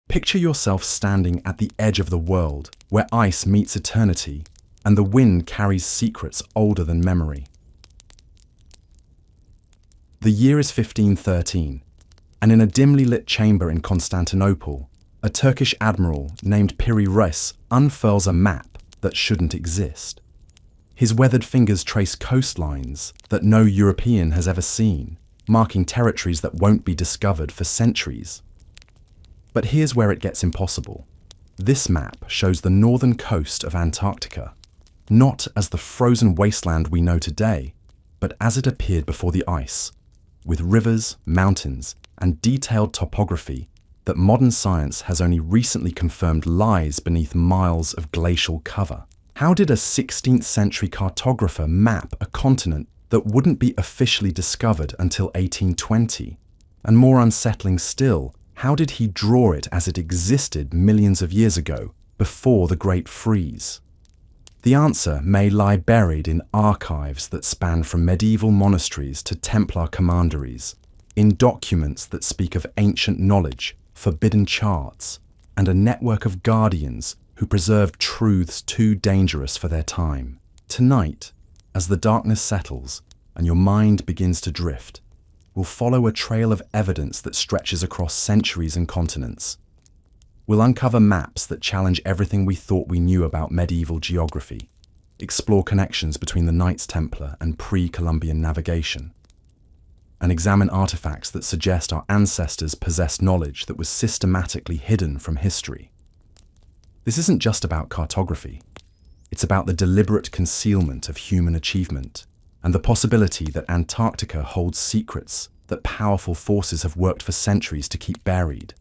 Picture yourself standing at the edge of the world, where ice meets eternity, and the wind carries secrets older than memory. The year is 1513, and in a dimly lit chamber in Constantinople, a Turkish admiral named Piri Reis unfurls a map that shouldn't exist. His weathered fingers trace coastlines that no European has ever seen, marking territories that won't be discovered for centuries. But here's where it gets impossible. This map shows the northern coast of Antarctica, not as the frozen wasteland we know today, but as it appeared before the ice, with rivers, mountains, and detailed topography that modern science has only recently confirmed lies beneath miles of glacial cover. How did a 16th century cartographer map a continent that wouldn't be officially discovered until 1820? And more unsettling still, how did he draw it as it existed millions of years ago, before the Great Freeze? The answer may lie buried in archives that span from medieval monasteries to Templar commanderies, in documents that speak of ancient knowledge, forbidden charts, and a network of guardians who preserve truths too dangerous for their time. Tonight, as the darkness settles and your mind begins to drift, we'll follow a trail of evidence that stretches across centuries and continents. We'll uncover maps that challenge everything we thought we knew about medieval geography, explore connections between the Knights Templar and pre-Columbian navigation, and examine artifacts that suggest our ancestors possessed knowledge that was systematically hidden from history. This isn't just about cartography. It's about the deliberate concealment of human achievement and the possibility that Antarctica holds secrets that powerful forces have worked for centuries to keep buried.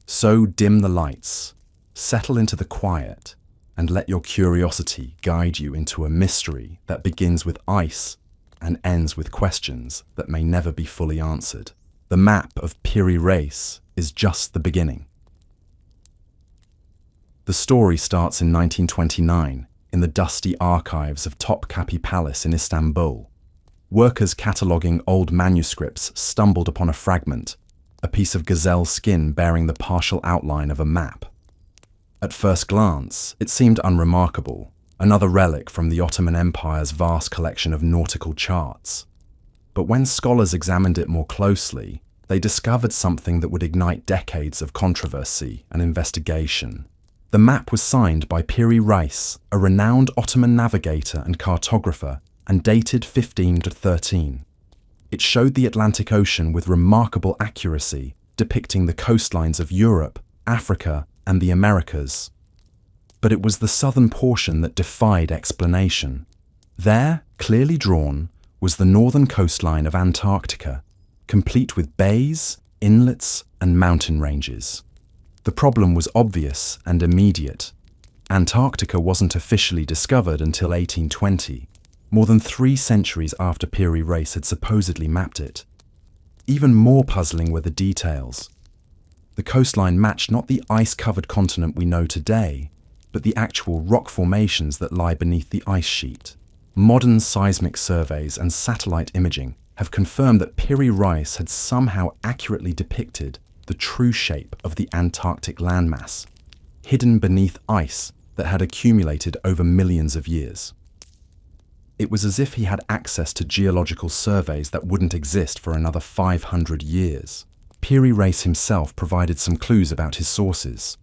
So dim the lights, settle into the quiet, and let your curiosity guide you into a mystery that begins with ice and ends with questions that may never be fully answered. The map of Piri Reis is just the beginning. The story starts in 1929 in the dusty archives of Topkapi Palace in Istanbul. Workers cataloguing old manuscripts stumbled upon a fragment, a piece of gazelle skin bearing the partial outline of a map. At first glance, it seemed unremarkable, another relic from the Ottoman Empire's vast collection of nautical charts. But when scholars examined it more closely, they discovered something that would ignite decades of controversy and investigation. The map was signed by Piri Reis, a renowned Ottoman navigator and cartographer, and dated 1513. It showed the Atlantic Ocean with remarkable accuracy, depicting the coastlines of Europe, Africa, and the Americas. But it was the southern portion that defied explanation. There, clearly drawn, was the northern coastline of Antarctica, complete with bays, inlets, and mountain ranges. The problem was obvious and immediate. Antarctica wasn't officially discovered until 1820, more than 3 centuries after Piri Reis had supposedly mapped it. Even more puzzling were the details. The coastline matched not the ice-covered continent we know today, but the actual rock formations that lie beneath the ice sheet. Modern seismic surveys and satellite imaging have confirmed that Piri Reis had somehow accurately depicted the true shape of the Antarctic landmass, hidden beneath ice that had accumulated over millions of years. It was as if he had access to geological surveys that wouldn't exist for another 500 years. Piri Reis himself provided some clues about his sources.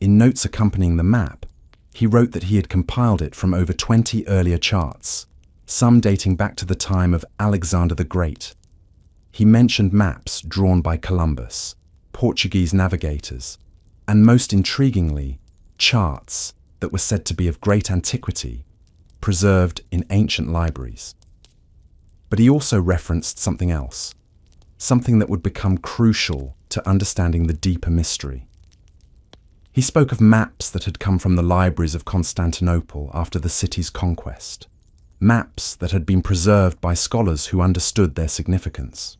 In notes accompanying the map, he wrote that he had compiled it from over 20 earlier charts, some dating back to the time of Alexander the Great. He mentioned maps drawn by Columbus, Portuguese navigators, and most intriguingly, charts that were said to be of great antiquity, preserved in ancient libraries. But he also referenced something else, something that would become crucial to understanding the deeper mystery. He spoke of maps that had come from the libraries of Constantinople after the city's conquest, maps that had been preserved by scholars who understood their significance.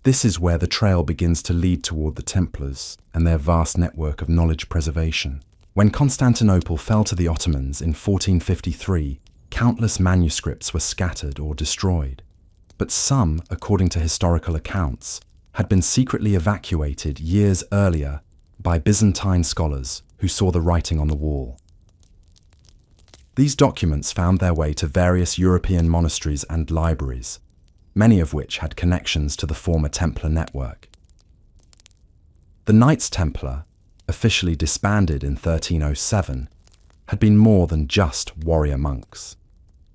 This is where the trail begins to lead toward the Templars and their vast network of knowledge preservation. When Constantinople fell to the Ottomans in 1453, countless manuscripts were scattered or destroyed. But some, according to historical accounts, had been secretly evacuated years earlier by Byzantine scholars who saw the writing on the wall. These documents found their way to various European monasteries and libraries, many of which had connections to the former Templar network. The Knights Templar, officially disbanded in 1307, had been more than just warrior monks.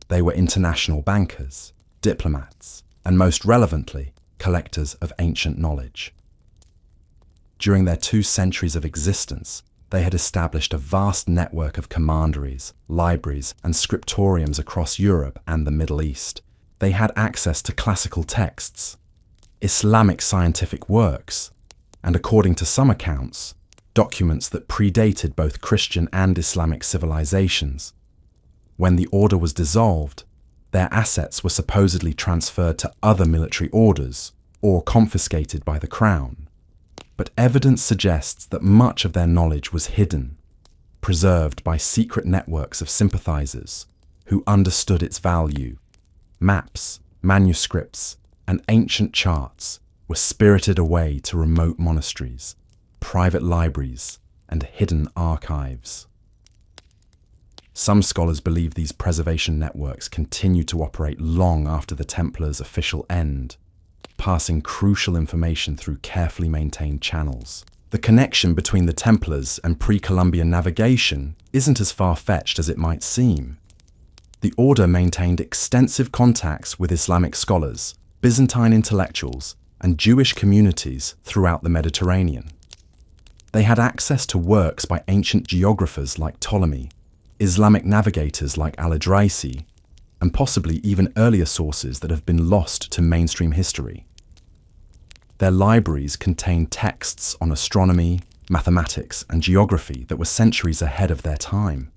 They were international bankers, diplomats, and most relevantly, collectors of ancient knowledge. During their 2 centuries of existence, they had established a vast network of commanderies, libraries, and scriptoriums across Europe and the Middle East. They had access to classical texts, Islamic scientific works, and according to some accounts, documents that predated both Christian and Islamic civilizations. When the order was dissolved, their assets were supposedly transferred to other military orders or confiscated by the crown. But evidence suggests that much of their knowledge was hidden, preserved by secret networks of sympathizers who understood its value. Maps, manuscripts, and ancient charts were spirited away to remote monasteries, private libraries, and hidden archives. Some scholars believe these preservation networks continued to operate long after the Templars' official end, passing crucial information through carefully maintained channels. The connection between the Templars and pre-Columbian navigation isn't as far-fetched as it might seem. The order maintained extensive contacts with Islamic scholars, Byzantine intellectuals, and Jewish communities throughout the Mediterranean. They had access to works by ancient geographers like Ptolemy, Islamic navigators like Al-Idrisi, and possibly even earlier sources that have been lost to mainstream history. Their libraries contained texts on astronomy, mathematics, and geography that were centuries ahead of their time.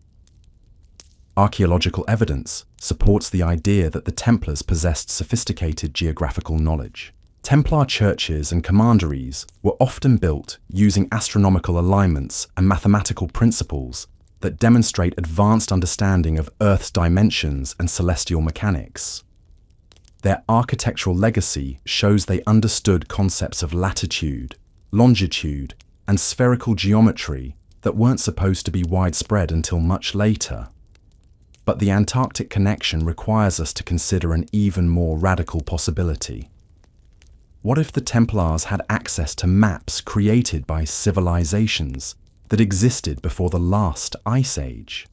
Archaeological evidence supports the idea that the Templars possessed sophisticated geographical knowledge. Templar churches and commanderies were often built using astronomical alignments and mathematical principles that demonstrate advanced understanding of Earth's dimensions and celestial mechanics. Their architectural legacy shows they understood concepts of latitude, longitude, and spherical geometry that weren't supposed to be widespread until much later. But the Antarctic connection requires us to consider an even more radical possibility. What if the Templars had access to maps created by civilizations that existed before the last ice age?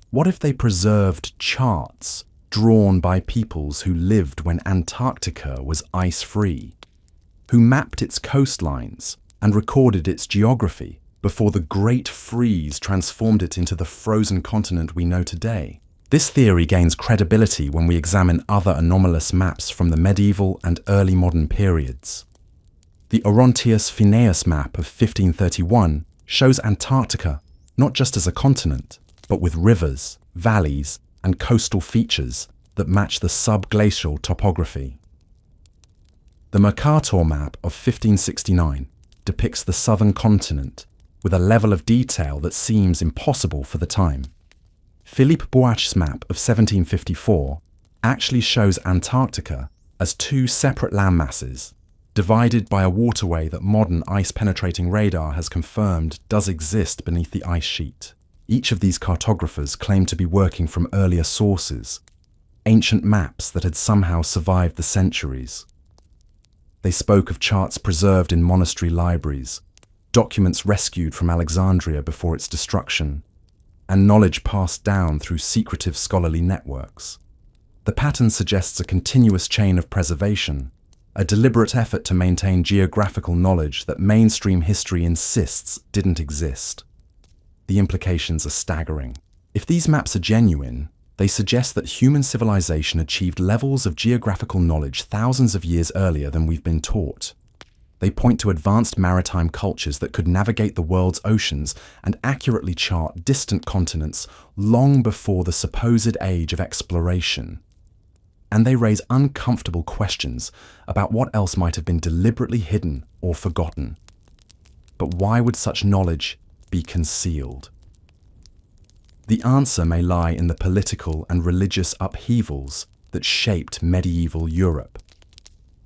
What if they preserved charts drawn by peoples who lived when Antarctica was ice-free, who mapped its coastlines and recorded its geography before the Great Freeze transformed it into the frozen continent we know today? This theory gains credibility when we examine other anomalous maps from the medieval and early modern periods. The Orontius Phineus map of 1531 shows Antarctica not just as a continent, but with rivers, valleys, and coastal features that match the subglacial topography. The Mercator map of 1569 depicts the southern continent with a level of detail that seems impossible for the time. Philippe Boach's map of 1754 actually shows Antarctica as 2 separate landmasses, divided by a waterway that modern ice-penetrating radar has confirmed does exist beneath the ice sheet. Each of these cartographers claimed to be working from earlier sources, ancient maps that had somehow survived the centuries. They spoke of charts preserved in monastery libraries, documents rescued from Alexandria before its destruction, and knowledge passed down through secretive scholarly networks. The pattern suggests a continuous chain of preservation, a deliberate effort to maintain geographical knowledge that mainstream history insists didn't exist. The implications are staggering. If these maps are genuine, they suggest that human civilization achieved levels of geographical knowledge thousands of years earlier than we've been taught. They point to advanced maritime cultures that could navigate the world's oceans and accurately chart distant continents long before the supposed age of exploration. And they raise uncomfortable questions about what else might have been deliberately hidden or forgotten. But why would such knowledge be concealed? The answer may lie in the political and religious upheavals that shaped medieval Europe.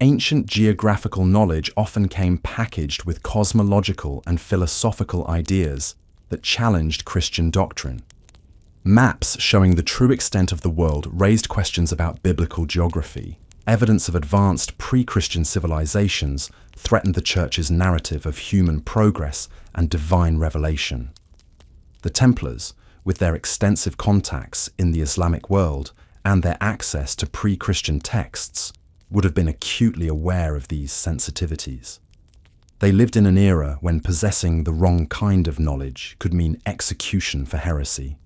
Ancient geographical knowledge often came packaged with cosmological and philosophical ideas that challenged Christian doctrine. Maps showing the true extent of the world raised questions about biblical geography. Evidence of advanced pre-Christian civilizations threatened the Church's narrative of human progress and divine revelation. The Templars, with their extensive contacts in the Islamic world and their access to pre-Christian texts, would have been acutely aware of these sensitivities. They lived in an era when possessing the wrong kind of knowledge could mean execution for heresy.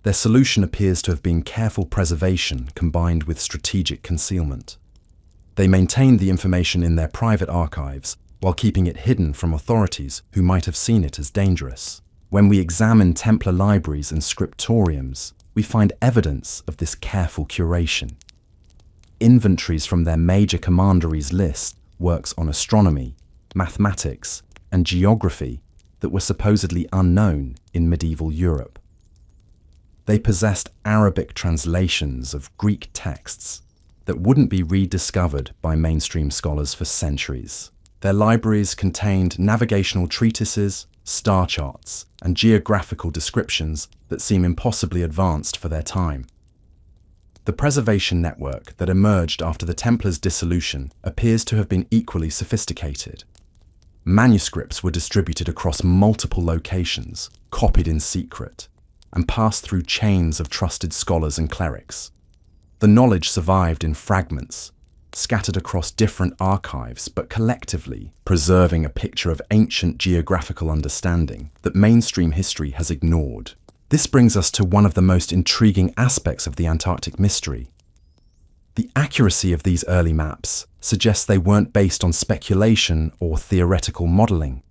Their solution appears to have been careful preservation combined with strategic concealment. They maintained the information in their private archives while keeping it hidden from authorities who might have seen it as dangerous. When we examine Templar libraries and scriptoriums, we find evidence of this careful curation. Inventories from their major commanderies list works on astronomy, mathematics, and geography that were supposedly unknown in medieval Europe. They possessed Arabic translations of Greek texts that wouldn't be rediscovered by mainstream scholars for centuries. Their libraries contained navigational treatises, star charts, and geographical descriptions that seem impossibly advanced for their time. The preservation network that emerged after the Templars' dissolution appears to have been equally sophisticated. Manuscripts were distributed across multiple locations, copied in secret, and passed through chains of trusted scholars and clerics. The knowledge survived in fragments, scattered across different archives, but collectively preserving a picture of ancient geographical understanding that mainstream history has ignored. This brings us to one of the most intriguing aspects of the Antarctic mystery. The accuracy of these early maps suggests they weren't based on speculation or theoretical modeling.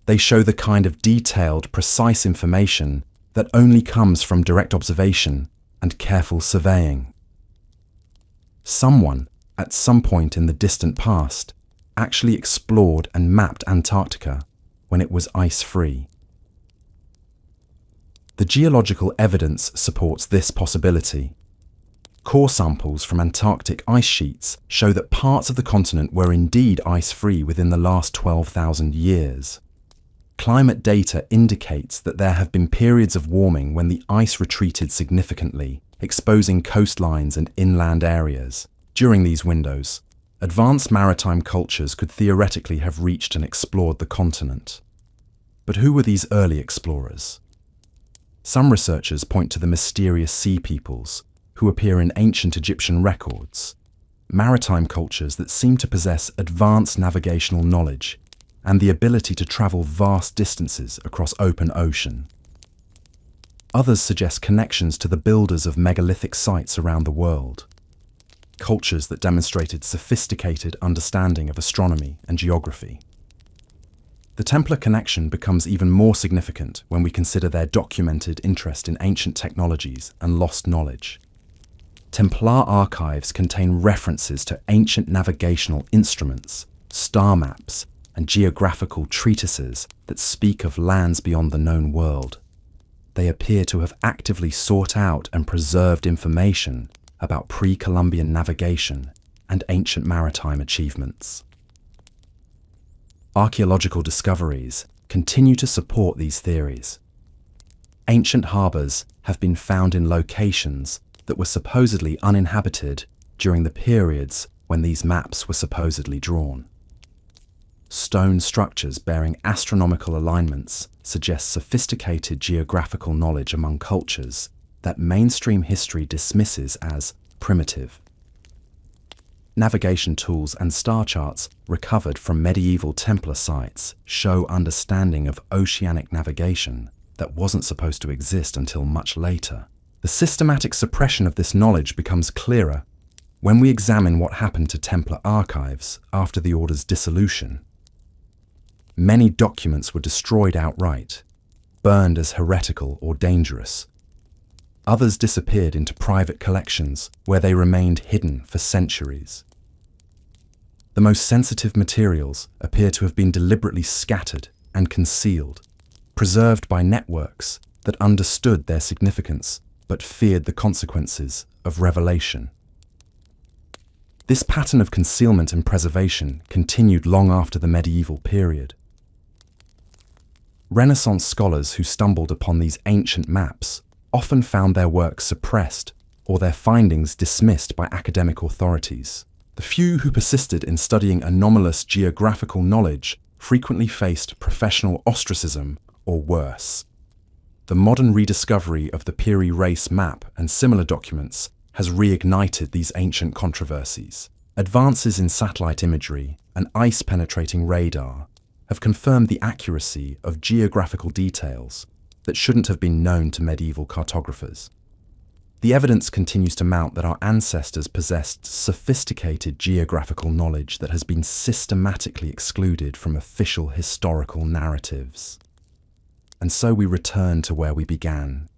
They show the kind of detailed, precise information that only comes from direct observation and careful surveying. Someone, at some point in the distant past, actually explored and mapped Antarctica when it was ice-free. The geological evidence supports this possibility. Core samples from Antarctic ice sheets show that parts of the continent were indeed ice-free within the last 12,000 years. Climate data indicates that there have been periods of warming when the ice retreated significantly, exposing coastlines and inland areas. During these windows, advanced maritime cultures could theoretically have reached and explored the continent. But who were these early explorers? Some researchers point to the mysterious sea peoples, who appear in ancient Egyptian records, maritime cultures that seem to possess advanced navigational knowledge and the ability to travel vast distances across open ocean. Others suggest connections to the builders of megalithic sites around the world, cultures that demonstrated sophisticated understanding of astronomy and geography. The Templar connection becomes even more significant when we consider their documented interest in ancient technologies and lost knowledge. Templar archives contain references to ancient navigational instruments, star maps, and geographical treatises that speak of lands beyond the known world. They appear to have actively sought out and preserved information about pre-Columbian navigation and ancient maritime achievements. Archaeological discoveries continue to support these theories. Ancient harbours have been found in locations that were supposedly uninhabited during the periods when these maps were supposedly drawn. Stone structures bearing astronomical alignments suggest sophisticated geographical knowledge among cultures that mainstream history dismisses as primitive. Navigation tools and star charts recovered from medieval Templar sites show understanding of oceanic navigation that wasn't supposed to exist until much later. The systematic suppression of this knowledge becomes clearer when we examine what happened to Templar archives after the Order's dissolution. Many documents were destroyed outright, burned as heretical or dangerous. Others disappeared into private collections where they remained hidden for centuries. The most sensitive materials appear to have been deliberately scattered and concealed, preserved by networks that understood their significance but feared the consequences of revelation. This pattern of concealment and preservation continued long after the medieval period. Renaissance scholars who stumbled upon these ancient maps often found their works suppressed or their findings dismissed by academic authorities. The few who persisted in studying anomalous geographical knowledge frequently faced professional ostracism or worse. The modern rediscovery of the Piri Reis map and similar documents has reignited these ancient controversies. Advances in satellite imagery and ice-penetrating radar have confirmed the accuracy of geographical details that shouldn't have been known to medieval cartographers. The evidence continues to mount that our ancestors possessed sophisticated geographical knowledge that has been systematically excluded from official historical narratives. And so we return to where we began,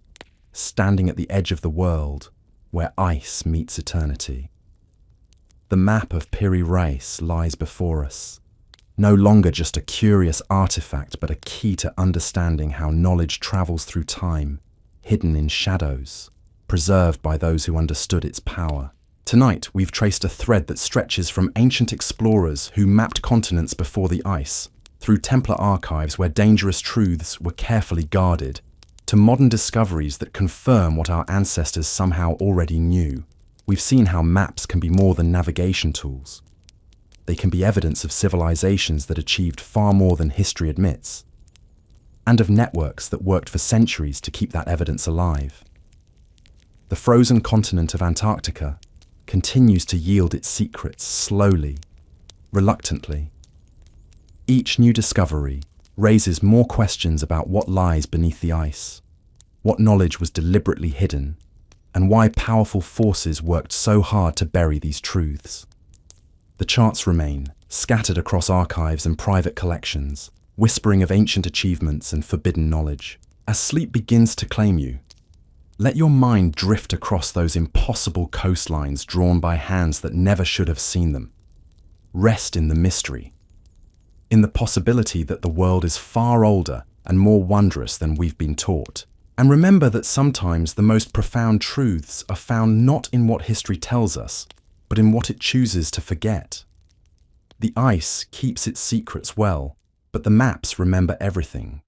standing at the edge of the world, where ice meets eternity. The map of Piri Reis lies before us, no longer just a curious artifact, but a key to understanding how knowledge travels through time, hidden in shadows, preserved by those who understood its power. Tonight, we've traced a thread that stretches from ancient explorers who mapped continents before the ice, through Templar archives where dangerous truths were carefully guarded, to modern discoveries that confirm what our ancestors somehow already knew. We've seen how maps can be more than navigation tools. They can be evidence of civilizations that achieved far more than history admits, and of networks that worked for centuries to keep that evidence alive. The frozen continent of Antarctica continues to yield its secrets slowly, reluctantly. Each new discovery raises more questions about what lies beneath the ice, what knowledge was deliberately hidden, and why powerful forces worked so hard to bury these truths. The charts remain, scattered across archives and private collections, whispering of ancient achievements and forbidden knowledge. As sleep begins to claim you, let your mind drift across those impossible coastlines drawn by hands that never should have seen them. Rest in the mystery, in the possibility that the world is far older and more wondrous than we've been taught. And remember that sometimes the most profound truths are found not in what history tells us, but in what it chooses to forget. The ice keeps its secrets well, but the maps remember everything.